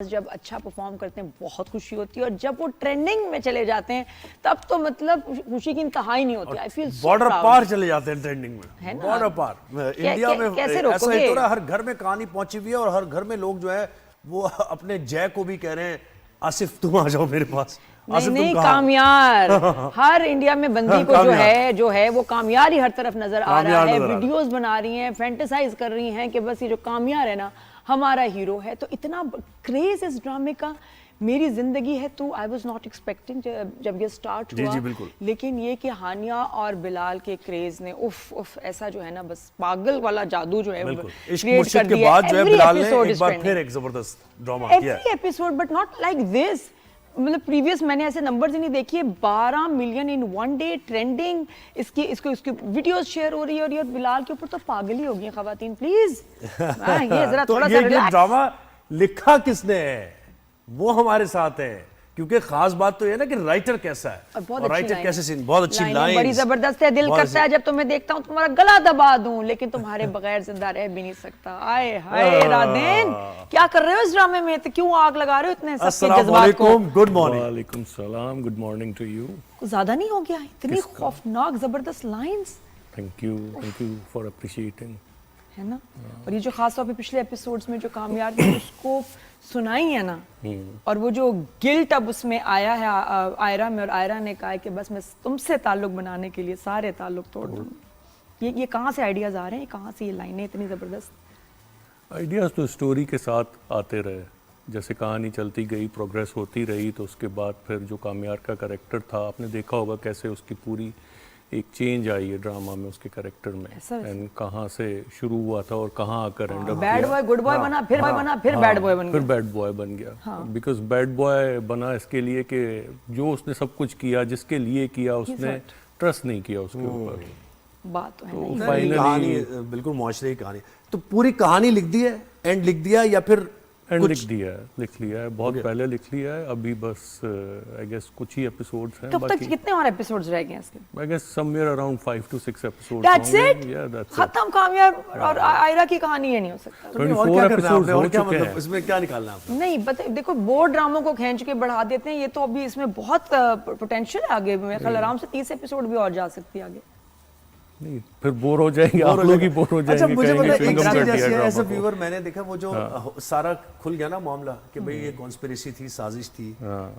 जब अच्छा परफॉर्म करते हैं बहुत खुशी होती है और जब वो ट्रेंडिंग में चले जाते हैं तब तो मतलब खुशी की इंतहा ही नहीं होती। आई फील बॉर्डर पार चले जाते हैं ट्रेंडिंग में, है ना? बॉर्डर पार। इंडिया में कैसे ऐसा रोकोगे? ही तो रहा, हर घर में कहानी पहुंची हुई है और हर घर में लोग जो है वो अपने जय को भी कह रहे हैं आसिफ तुम आ जाओ मेरे पास। नहीं नहीं, कामयार हर इंडिया में बंदी को जो है वो कामयार ही हर तरफ नजर आ रहा है। वीडियोस बना रही हैं, फैंटेसाइज कर रही हैं कि बस ये जो कामयार है ना हमारा हीरो है। तो इतना क्रेज इस ड्रामे का, मेरी जिंदगी है तो आई वाज नॉट एक्सपेक्टिंग जब ये स्टार्ट हुआ। जी, बिल्कुल। लेकिन ये कि हानिया और बिलाल के क्रेज ने उफ उफ ऐसा जो है ना बस पागल वाला जादू जो है इश्क मुर्शिद के बाद जो है बिलाल ने एक बार फिर एक जबरदस्त ड्रामा किया। Every episode but not like this. मतलब प्रीवियस मैंने ऐसे नंबर्स ही नहीं देखी। 12 million in one day trending, इसकी वीडियोस शेयर हो रही है और ये बिलाल के ऊपर तो पागल ही हो गई खवातीन। प्लीज ये जरा तो थोड़ा ये सा ड्रामा लिखा किसने है वो हमारे साथ है, क्योंकि खास बात तो ये ना कि राइटर कैसा है और राइटर कैसे सीन, बहुत अच्छी लाइन, बड़ी जबरदस्त है। दिल करता है जब तुम्हें देखता हूँ तुम्हारा गला दबा दूं, लेकिन तुम्हारे बगैर जिंदा रह भी नहीं सकता। आए हाय राधेन, क्या कर रहे हो इस ड्रामे में? तो क्यों आग लगा रहे हो इतने सबके जज्बात को? Good morning. वालेकुम सलाम, गुड मॉर्निंग टू यू। कुछ ज्यादा नहीं हो गया? इतनी खौफनाक जबरदस्त lines. Thank you for appreciating, है ना? और ये जो खास तौर पे पिछले एपिसोड्स में जो कामयाब ने उसको सुनाई है ना, और वो जो गिल्ट अब उसमें आया है आयरा में, और आयरा ने कहा है कि बस मैं तुमसे ताल्लुक बनाने के लिए सारे ताल्लुक तोड़ दूंगी। ये कहाँ से आइडियाज आ रहे हैं? कहाँ से ये लाइनें इतनी जबरदस्त? आइडियाज तो स्टोरी के साथ आते रहे, जैसे कहानी चलती गई, प्रोग्रेस होती रही, तो उसके बाद फिर जो कामयार का कैरेक्टर था, आपने देखा होगा कैसे उसकी पूरी एक चेंज आई है ड्रामा में उसके कैरेक्टर में, एंड कहाँ से शुरू हुआ था और कहाँ आकर and up bad boy good boy बना, फिर फिर बैड बॉय बन गया, फिर बैड बॉय बन गया। बिकॉज बैड बॉय बना इसके लिए कि जो उसने सब कुछ किया, जिसके लिए किया, उसने ट्रस्ट नहीं किया उसके ऊपर। बात तो है तो ना? फाइनली कहानी बिल्कुल मुआशरे की कहानी। तो पूरी कहानी लिख दी है, एंड लिख दिया या फिर एंड लिख लिया है बहुत पहले लिख लिया है। अभी बस आई गेस कुछ ही एपिसोड्स हैं। कब तक कितने और एपिसोड्स रह गए हैं इसके? I guess somewhere around 5 to 6 episodes. That's it? खत्म कामयाब और आयरा की कहानी ये नहीं हो सकता। 24 एपिसोड्स हो चुके हैं। इसमें क्या निकालना है? नहीं देखो, बोर्ड ड्रामों को खींच के बढ़ा देते हैं, ये तो अभी इसमें बहुत पोटेंशियल है आगे। मेरे ख्याल आराम से 30 एपिसोड भी और जा सकती है आगे। नहीं, फिर बोर हो जाएंगे आप लोग ही, बोर हो जाएंगे। अच्छा, मुझे कहेंगे एक फिल्म चीज कर ऐसी दिया है, एज अ ड्रामा व्यूअर मैंने देखा वो जो सारा खुल गया ना मामला कि भाई ये कॉन्स्पिरेसी थी, साजिश थी,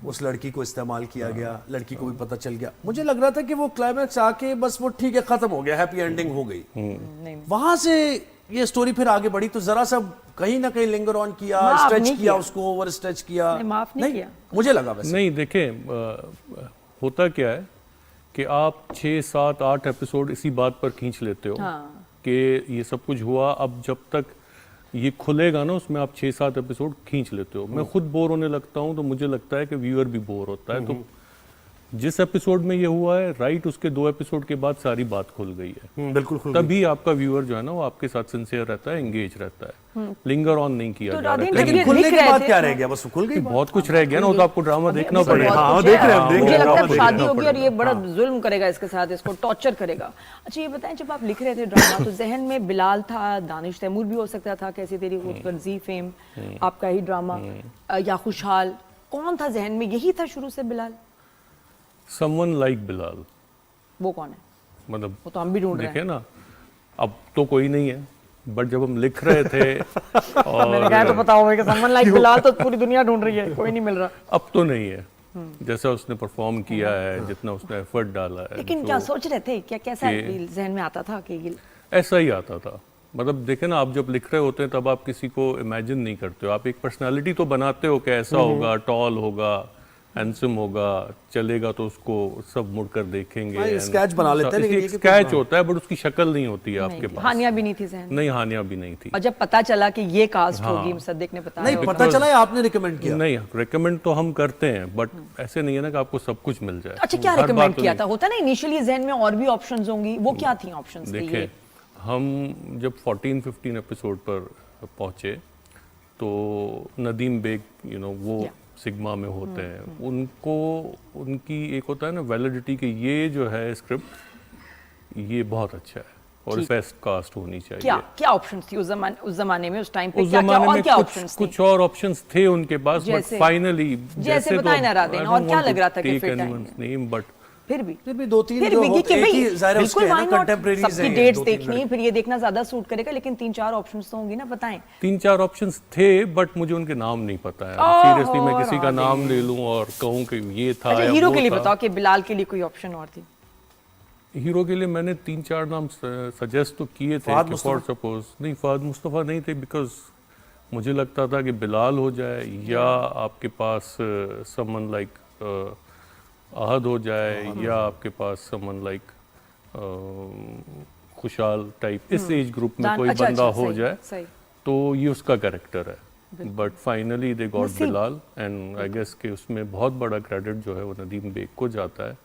उस लड़की को इस्तेमाल किया गया, लड़की को भी पता चल गया। मुझे लग रहा था कि वो क्लाइमैक्स आके बस वो ठीक है, खत्म हो गया, हैप्पी एंडिंग हो गई। वहां से ये स्टोरी फिर आगे बढ़ी तो जरा सा कहीं ना कहीं लिंगर ऑन किया, स्ट्रेच किया उसको, ओवर स्ट्रेच किया। माफ नहीं किया मुझे लगा वैसे। नहीं, देखें होता क्या है कि आप 6, 7, 8 एपिसोड इसी बात पर खींच लेते हो कि ये सब कुछ हुआ। अब जब तक ये खुलेगा ना उसमें आप 6-7 एपिसोड खींच लेते हो। मैं खुद बोर होने लगता हूँ, तो मुझे लगता है कि व्यूअर भी बोर होता है। तो जिस एपिसोड में ये हुआ है राइट, उसके 2 एपिसोड के बाद सारी बात खुल गई है। बिल्कुल, तभी आपका व्यूअर जो है ना वो आपके साथ सिंसियर रहता है, एंगेज रहता है। लिंगर ऑन नहीं किया जा रहा है। लेकिन खुलने के बाद क्या रह गया? बस खुल गई, बहुत कुछ रह गया ना, तो आपको ड्रामा देखना पड़ेगा। हाँ, देख रहे हैं। मुझे लगता है शादी होगी और ये बड़ा जुल्म करेगा इसके साथ, इसको टॉर्चर करेगा। अच्छा, ये बताएं, जब आप लिख रहे थे ड्रामा तो जहन में बिलाल था, दानिश तैमूर भी हो सकता था, कैसी तेरी खुदगर्जी फेम, आपका ही ड्रामा, या खुशहाल, कौन था जहन में? यही था शुरू से बिलाल? Someone like Bilal. वो कौन है? मतलब वो तो हम भी ढूंढ रहे हैं। देखे ना, अब तो कोई नहीं है, बट जब हम लिख रहे थे और मैंने कहा तो पता होगा कि समवन लाइक बिलाल तो पूरी दुनिया ढूंढ रही है, कोई नहीं मिल रहा। अब तो नहीं है। जैसा उसने परफॉर्म किया है, जितना उसने एफर्ट डाला है। लेकिन क्या सोच रहे थे? क्या कैसा जहन में आता था कि ऐसा ही आता था? मतलब देखे ना, आप जब लिख रहे होते हैं तब आप किसी को इमेजिन नहीं करते हो, आप एक पर्सनालिटी तो बनाते हो कि ऐसा होगा, टॉल होगा, हैंडसम होगा, चलेगा तो उसको सब मुड़कर देखेंगे, स्केच बना लेते हैं। एक स्केच होता है, बट उसकी शक्ल नहीं होती है आपके पास। हानिया भी नहीं थी जहन? नहीं, हानिया भी नहीं थी। और जब पता चला कि ये कास्ट होगी, मुसद्दिक ने बताया? नहीं पता चला, आपने रिकमेंड किया? नहीं, रिकमेंड तो हम करते हैं, बट ऐसे नहीं है ना कि आपको सब कुछ मिल जाए। अच्छा, क्या रिकमेंड किया था? होता ना इनिशियली जहन में और भी ऑप्शंस होंगी, वो क्या थी ऑप्शंस? देखें, हम जब 14-15 एपिसोड पर पहुंचे तो नदीम बेग वो सिग्मा में होते हैं, उनको उनकी एक होता है ना वैलिडिटी कि ये जो है स्क्रिप्ट ये बहुत अच्छा है, और बेस्ट कास्ट होनी चाहिए। क्या क्या ऑप्शंस थी उस जमाने में, उस टाइम पे उस क्या क्या जमाने और में क्या ऑप्शंस थे? कुछ और ऑप्शंस थे उनके पास, बट जैसे- फाइनली जैसे बताए ना राधेन, और क्या लग रहा था कि fit नेम, बट फिर भी दो तीन फिर जो भी होते कि एक भाई ही ज़ाहिर है उसके बिल्कुल है ना, why not? contemporaries सबकी हैं, डेट्स दो तीन देखनी, फिर ये देखना ज्यादा सूट करेगा, लेकिन 3-4 ऑप्शंस तो होंगी ना, बताएं। 3-4 ऑप्शंस थे, बट मुझे उनके नाम नहीं पता है। ओहो, सीरियसली मैं किसी का नाम ले लूं और कहूं कि ये था अच्छा या हीरो वो के लिए था। बताओ कि बिलाल के लिए कोई ऑप्शन और थी? हीरो के लिए मैंने 3-4 नाम सजेस्ट तो किए थे फहद कि मुस्तफा? फॉर सपोज नहीं, फहद मुस्तफा नहीं थे, बिकॉज मुझे लगता था कि बिलाल हो जाए या आपके पास समन लाइक अहद हो जाए, या आपके पास समन लाइक खुशाल टाइप, इस एज ग्रुप में कोई बंदा हो जाए सही। तो ये उसका कैरेक्टर है। बट फाइनली दे गॉट नसीब। बिलाल, एंड आई गेस कि उसमें बहुत बड़ा क्रेडिट जो है वो नदीम बेग को जाता है,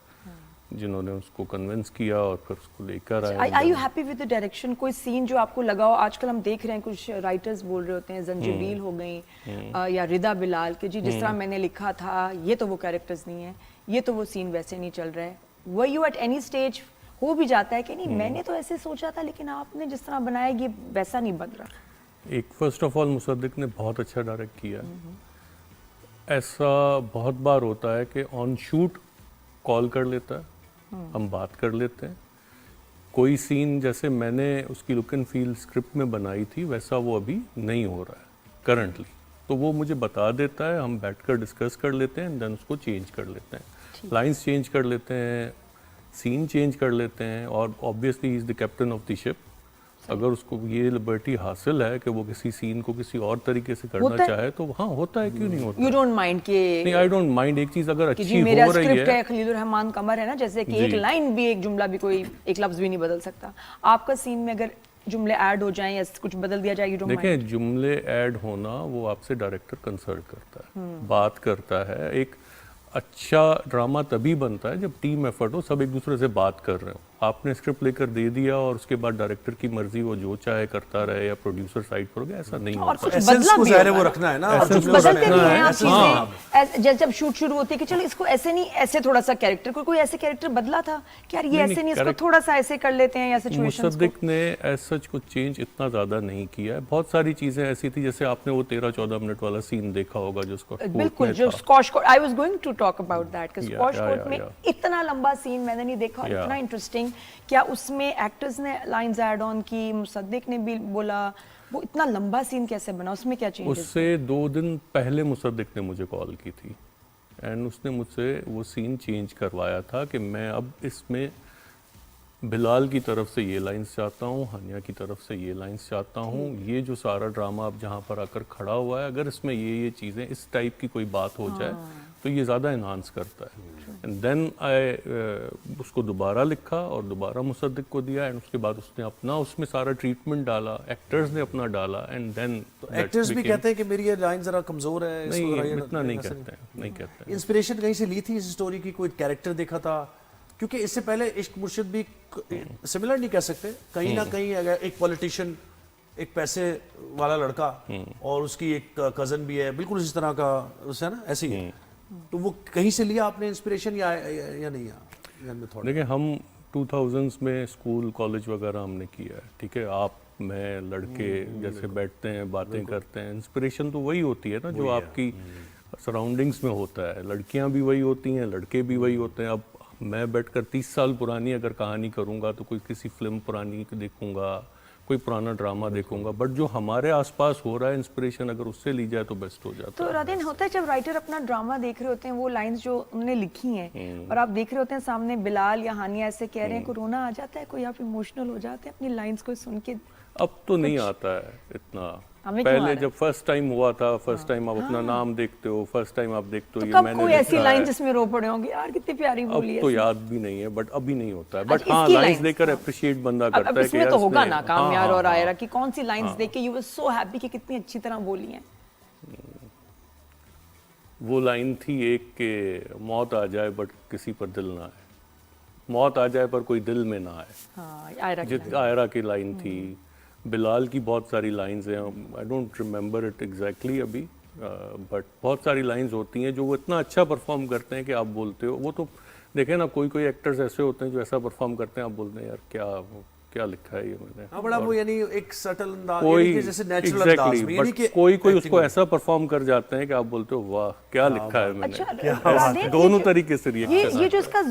जिन्होंने उसको कन्विंस किया और फिर उसको लेकर आए। Are you happy with the direction? कोई सीन जो आपको लगा हो? आजकल हम देख रहे हैं कुछ राइटर्स बोल रहे होते हैं जंजीबील हो गई या रिदा बिलाल के जी जिस तरह मैंने लिखा था ये तो वो कैरेक्टर्स नहीं है, ये तो वो सीन वैसे नहीं चल रहा है। Were you at any stage हो भी जाता है कि नहीं मैंने तो ऐसे सोचा था लेकिन आपने जिस तरह बनाया ये वैसा नहीं बन रहा? एक फर्स्ट ऑफ ऑल मुसद्दिक ने बहुत अच्छा डायरेक्ट किया। ऐसा बहुत बार होता है कि ऑन शूट कॉल कर लेता है, हम बात कर लेते हैं। कोई सीन जैसे मैंने उसकी लुक एंड फील स्क्रिप्ट में बनाई थी वैसा वो अभी नहीं हो रहा है करंटली, तो वो मुझे बता देता है, हम बैठकर डिस्कस कर लेते हैं, देन उसको चेंज कर लेते हैं, लाइंस चेंज कर लेते हैं, सीन चेंज कर लेते हैं। और obviously he is the captain of the ship. अगर उसको ये लिबर्टी हासिल है कि वो किसी सीन को किसी और तरीके से करना चाहे तो हाँ होता है, क्यों नहीं होता? यू डोंट माइंड कि नहीं, आई डोंट माइंड। एक चीज अगर कि अच्छी जी मेरा हो रही स्क्रिप्ट है, है, खलीलुर रहमान कमर है ना, जैसे कि जी। एक लाइन भी, एक जुमला भी, कोई एक लफ्ज भी नहीं बदल सकता। आपका सीन में अगर जुमले ऐड हो जाएं या कुछ बदल दिया जाए, यू डोंट माइंड? देखें जुमले ऐड होना वो आपसे डायरेक्टर कंसल्ट करता है, बात करता है। एक अच्छा ड्रामा तभी बनता है जब टीम एफर्ट हो, सब एक दूसरे से बात कर रहे हो। आपने स्क्रिप्ट लेकर दे दिया और उसके बाद डायरेक्टर की मर्जी वो जो चाहे करता रहे या प्रोड्यूसर साइड पर हो गया, ऐसा नहीं और होता। कुछ एसेंस बदला को भी ज़ाहिर है होगा वो ना। रखना है ना, Essence और को जुमले बदलते रखना भी है, हैं आप essence चीजें। जब शूट शुरू होती है कि चलो इसको ऐसे नहीं, ऐसे थोड़ा सा कैरेक्टर, कोई ऐसे कैरेक्टर बदला था कि यार ये नहीं, ऐसे नहीं, इसको correct। थोड़ा सा ऐसे कर लेते हैं या सिचुएशंस को। मुसद्दिक ने एज सच कुछ चेंज इतना ज्यादा नहीं किया है। बहुत सारी चीजें ऐसी थी, जैसे आपने वो 13-14 मिनट वाला सीन देखा होगा जिसको बिल्कुल, जो squash court, I was going to talk about that कि स्कॉश कोर्ट में yeah. इतना लंबा सीन मैंने नहीं देखा और Yeah. इतना इंटरेस्टिंग। क्या उसमें एक्टर्स ने लाइंस ऐड ऑन की, मुसद्दिक ने भी बोला, वो इतना लंबा सीन कैसे बना, उसमें क्या चेंजेस? उससे 2 दिन पहले मुसद्दिक ने मुझे कॉल की थी एंड उसने मुझसे वो सीन चेंज करवाया था कि मैं अब इसमें बिलाल की तरफ से ये लाइंस चाहता हूँ, हानिया की तरफ से ये लाइंस चाहता हूँ, ये जो सारा ड्रामा अब जहाँ पर आकर खड़ा हुआ है, अगर इसमें ये चीज़ें इस टाइप की कोई बात हो जाए तो ये ज़्यादा इन्हांस करता है। एंड देन आई उसको दोबारा लिखा और दोबारा मुसद्दिक को दिया एंड उसके बाद उसने अपना उसमें सारा ट्रीटमेंट डाला, एक्टर्स ने अपना डाला एंड देन एक्टर्स भी कहते हैं कि मेरी ये लाइन जरा कमजोर है, इसको नहीं, जरा ये इतना नहीं ऐसा कहते हैं, नहीं कहते हैं। इंस्पिरेशन कहीं से ली थी इस स्टोरी की? कोई कैरेक्टर देखा था? क्योंकि इससे पहले इश्क मुर्शिद भी सिमिलर नहीं कह सकते, कहीं ना कहीं अगर एक पॉलिटिशियन, एक पैसे वाला लड़का और उसकी एक कजन भी है बिल्कुल इस तरह का, उससे ना ऐसी है, तो वो कहीं से लिया आपने इंस्पिरेशन या नहीं? थोड़ा देखिए हम 2000s में स्कूल कॉलेज वगैरह हमने किया है, ठीक है। आप मैं लड़के जैसे बैठते हैं बातें करते हैं, इंस्पिरेशन तो वही होती है ना जो आपकी सराउंडिंग्स में होता है। लड़कियां भी वही होती हैं, लड़के भी वही होते हैं। अब मैं बैठकर 30 साल पुरानी अगर कहानी करूंगा तो कोई किसी फिल्म पुरानी देखूंगा, कोई पुराना ड्रामा देखूंगा, बट जो हमारे आसपास हो रहा है इंस्पिरेशन अगर उससे ली जाए तो बेस्ट हो जाता तो है। राधेन, होता है जब राइटर अपना ड्रामा देख रहे होते हैं, वो लाइंस जो उन्होंने लिखी हैं और आप देख रहे होते हैं सामने बिलाल या हानिया ऐसे कह रहे हैं, कोरोना आ जाता है, कोई आप इमोशनल हो जाते हैं अपनी लाइंस को सुन के? अब तो नहीं आता है इतना, हमें क्यों आ रहा पहले है? जब फर्स्ट टाइम हुआ था, फर्स्ट टाइम आप अपना नाम देखते हो, फर्स्ट टाइम आप देखते हो तो ये कब मैंने कोई ऐसी लिखा लाइन है। जिसमें रो पड़े होंगे, यार कितनी प्यारी बोली अब है तो इसने? याद भी नहीं है, बट अभी नहीं होता है। अच्छा, बट हाँ इसकी लाइंस लाइंस, देखकर हाँ। अप्रिशिएट बंदा अब करता है कि इसमें यार तो होगा इसने- ना कामयार हाँ, और हाँ, आयरा की कौन सी लाइंस देख के यू वर सो हैप्पी कि कितनी अच्छी तरह बोली हैं? वो लाइन थी एक के मौत आ जाए बट किसी पर दिल ना आए, मौत आ जाए पर कोई दिल में ना आए, हाँ, आयरा की जित आयरा की लाइन थी। बिलाल की बहुत सारी लाइंस हैं, I don't remember it exactly अभी, बट बहुत सारी लाइंस होती हैं जो वो इतना अच्छा परफॉर्म करते हैं कि आप बोलते हो। वो तो देखें ना, कोई कोई एक्टर्स ऐसे होते हैं जो ऐसा परफॉर्म करते हैं आप बोलते हैं यार क्या क्या लिखा है ये मैंने। हाँ, बड़ा वो यानी एक सटल अंदाज, कोई यानी कि जैसे नेचुरल अंदाज में, एग्जैक्टली यानी कि कोई कोई acting उसको ऐसा परफॉर्म कर जाते हैं कि आप बोलते हो वाह क्या लिखा है मैंने। अच्छा राधे, दोनों तरीके से ये रिएक्शन जो इसका